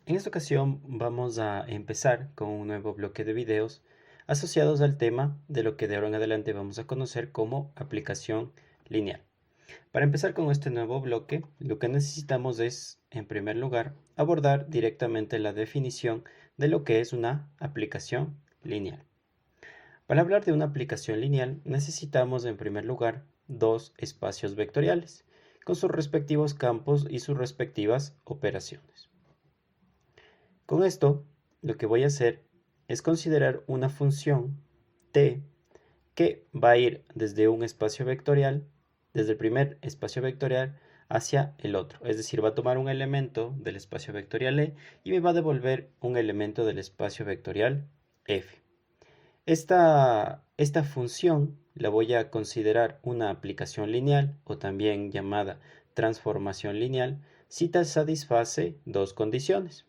En esta ocasión vamos a empezar con un nuevo bloque de videos asociados al tema de lo que de ahora en adelante vamos a conocer como aplicación lineal. Para empezar con este nuevo bloque, lo que necesitamos es, en primer lugar, abordar directamente la definición de lo que es una aplicación lineal. Para hablar de una aplicación lineal, necesitamos en primer lugar dos espacios vectoriales, con sus respectivos campos y sus respectivas operaciones. Con esto, lo que voy a hacer es considerar una función t que va a ir desde un espacio vectorial, desde el primer espacio vectorial hacia el otro. Es decir, va a tomar un elemento del espacio vectorial E y me va a devolver un elemento del espacio vectorial F. Esta función la voy a considerar una aplicación lineal o también llamada transformación lineal si satisface dos condiciones.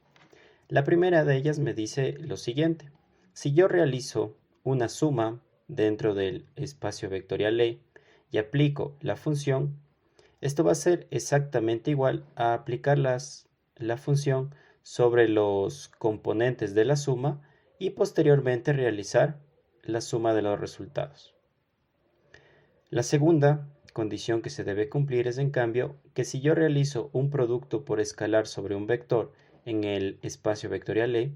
La primera de ellas me dice lo siguiente: si yo realizo una suma dentro del espacio vectorial E y aplico la función, esto va a ser exactamente igual a aplicar la función sobre los componentes de la suma y posteriormente realizar la suma de los resultados. La segunda condición que se debe cumplir es, en cambio, que si yo realizo un producto por escalar sobre un vector en el espacio vectorial E,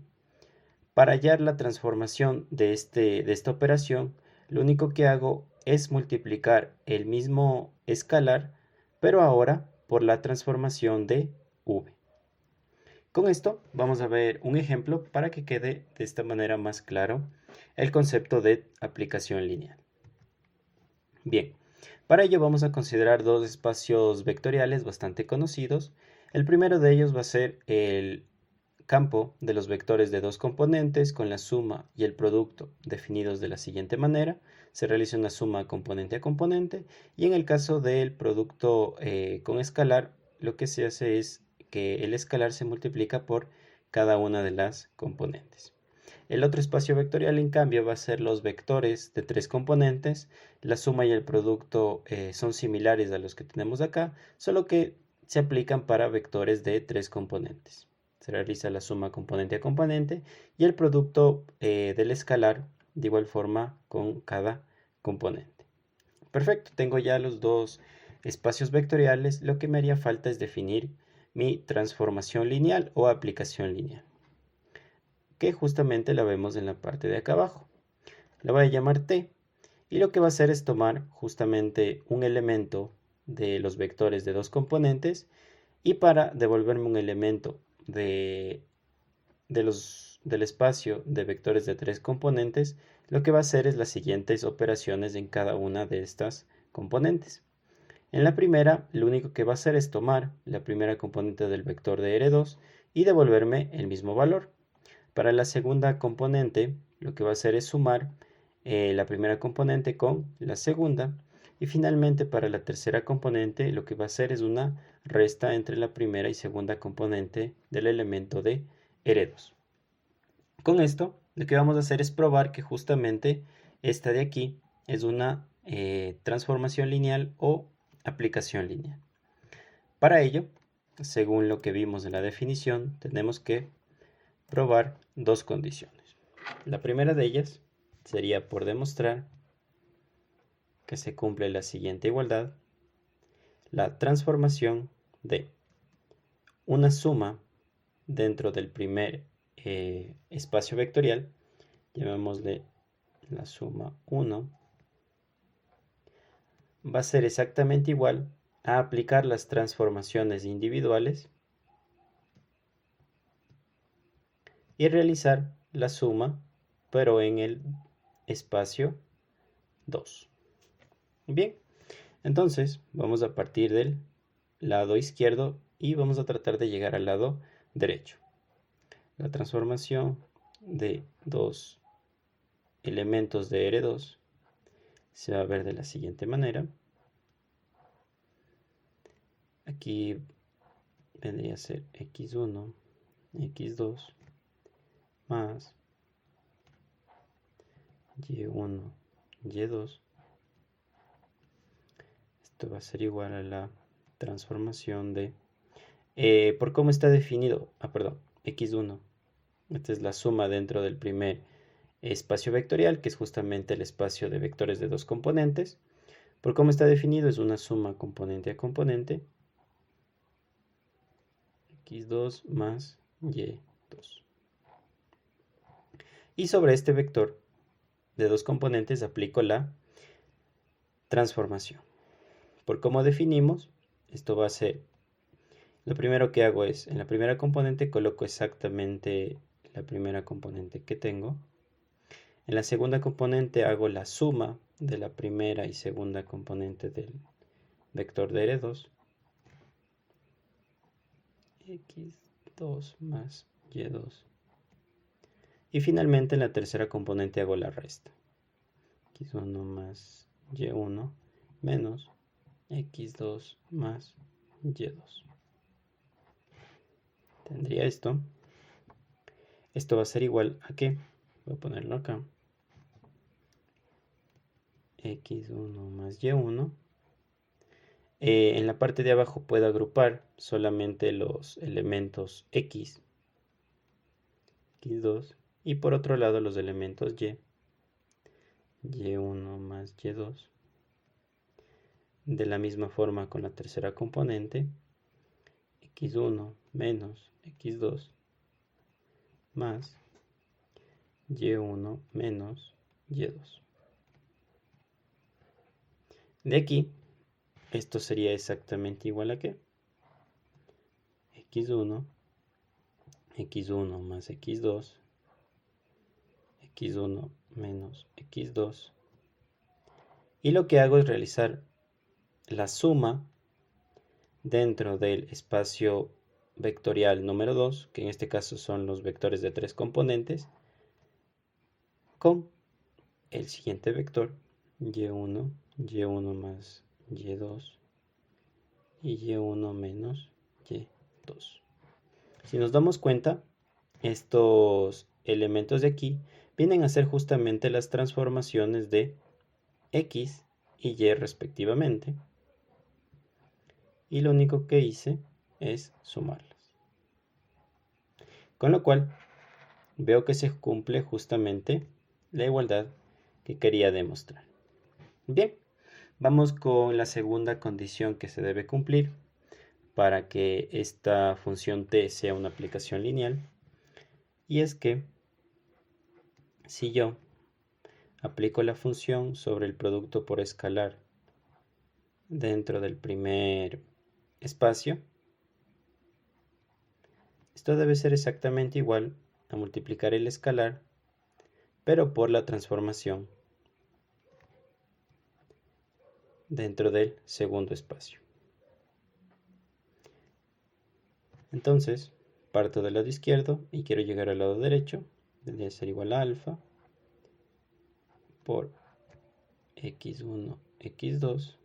para hallar la transformación de esta operación, lo único que hago es multiplicar el mismo escalar, pero ahora por la transformación de v. Con esto vamos a ver un ejemplo para que quede de esta manera más claro el concepto de aplicación lineal. Bien, para ello vamos a considerar dos espacios vectoriales bastante conocidos. El primero de ellos va a ser el campo de los vectores de dos componentes con la suma y el producto definidos de la siguiente manera. Se realiza una suma componente a componente, y en el caso del producto con escalar, lo que se hace es que el escalar se multiplica por cada una de las componentes. El otro espacio vectorial, en cambio, va a ser los vectores de tres componentes. La suma y el producto son similares a los que tenemos acá, solo que se aplican para vectores de tres componentes. Se realiza la suma componente a componente y el producto del escalar de igual forma con cada componente. Perfecto, tengo ya los dos espacios vectoriales. Lo que me haría falta es definir mi transformación lineal o aplicación lineal, que justamente la vemos en la parte de acá abajo. La voy a llamar T, y lo que va a hacer es tomar justamente un elemento de los vectores de dos componentes, y para devolverme un elemento del espacio de vectores de tres componentes, lo que va a hacer es las siguientes operaciones en cada una de estas componentes. En la primera, lo único que va a hacer es tomar la primera componente del vector de R2 y devolverme el mismo valor. Para la segunda componente, lo que va a hacer es sumar la primera componente con la segunda. Y finalmente, para la tercera componente, lo que va a hacer es una resta entre la primera y segunda componente del elemento de R2. Con esto, lo que vamos a hacer es probar que justamente esta de aquí es una transformación lineal o aplicación lineal. Para ello, según lo que vimos en la definición, tenemos que probar dos condiciones. La primera de ellas sería por demostrar que se cumple la siguiente igualdad: la transformación de una suma dentro del primer espacio vectorial, llamémosle la suma 1, va a ser exactamente igual a aplicar las transformaciones individuales y realizar la suma, pero en el espacio 2. Bien, entonces vamos a partir del lado izquierdo y vamos a tratar de llegar al lado derecho. La transformación de dos elementos de R2 se va a ver de la siguiente manera. Aquí vendría a ser x1, x2 más y1, y2. Esto va a ser igual a la transformación de, por cómo está definido, perdón, x1. Esta es la suma dentro del primer espacio vectorial, que es justamente el espacio de vectores de dos componentes. Por cómo está definido, es una suma componente a componente, x2 más y2. Y sobre este vector de dos componentes aplico la transformación. Por cómo definimos, esto va a ser, lo primero que hago es, en la primera componente coloco exactamente la primera componente que tengo. En la segunda componente hago la suma de la primera y segunda componente del vector de R2. x2 más y2. Y finalmente en la tercera componente hago la resta. x1 más y1 menos x2 más y2. Tendría esto. Esto va a ser igual a ¿qué? Voy a ponerlo acá. x1 más y1. En la parte de abajo puedo agrupar solamente los elementos x, x2, y por otro lado los elementos y1 más y2. De la misma forma con la tercera componente, x1 menos x2 más y1 menos y2. De aquí, esto sería exactamente igual a ¿qué? x1 más x2, x1 menos x2. Y lo que hago es realizar la suma dentro del espacio vectorial número 2, que en este caso son los vectores de tres componentes, con el siguiente vector, y1, y1 más y2 y y1 menos y2. Si nos damos cuenta, estos elementos de aquí vienen a ser justamente las transformaciones de x y y respectivamente. Y lo único que hice es sumarlas. Con lo cual, veo que se cumple justamente la igualdad que quería demostrar. Bien, vamos con la segunda condición que se debe cumplir para que esta función t sea una aplicación lineal. Y es que si yo aplico la función sobre el producto por escalar dentro del primer espacio, esto debe ser exactamente igual a multiplicar el escalar, pero por la transformación dentro del segundo espacio. Entonces, parto del lado izquierdo y quiero llegar al lado derecho. Tendría que ser igual a alfa por x1, x2.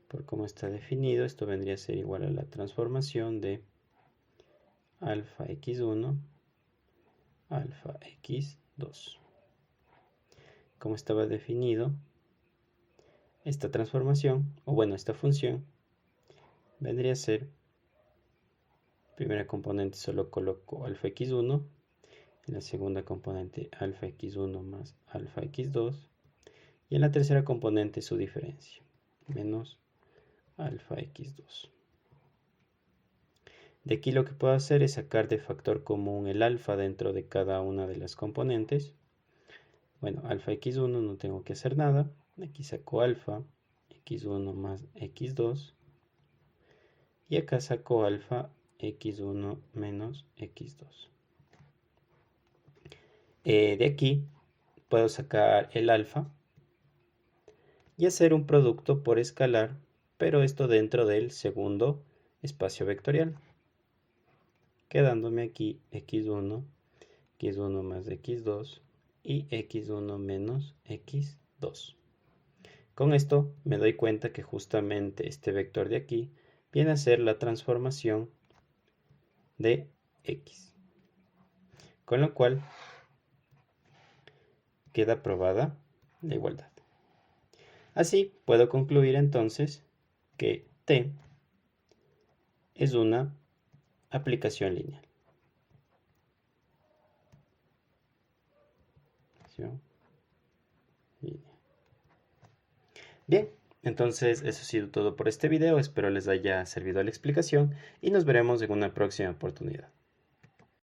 Por cómo está definido, esto vendría a ser igual a la transformación de alfa x1, alfa x2. Como estaba definido, esta transformación, o bueno, esta función, vendría a ser, primera componente solo coloco alfa x1, en la segunda componente alfa x1 más alfa x2, y en la tercera componente su diferencia, menos alfa x2. De aquí lo que puedo hacer es sacar de factor común el alfa dentro de cada una de las componentes. Bueno, alfa x1 no tengo que hacer nada. Aquí saco alfa x1 más x2. Y acá saco alfa x1 menos x2. De aquí puedo sacar el alfa y hacer un producto por escalar, pero esto dentro del segundo espacio vectorial, quedándome aquí x1, x1 más x2 y x1 menos x2. Con esto me doy cuenta que justamente este vector de aquí viene a ser la transformación de x, con lo cual queda probada la igualdad. Así puedo concluir entonces que t es una aplicación lineal. Bien, entonces eso ha sido todo por este video. Espero les haya servido la explicación y nos veremos en una próxima oportunidad.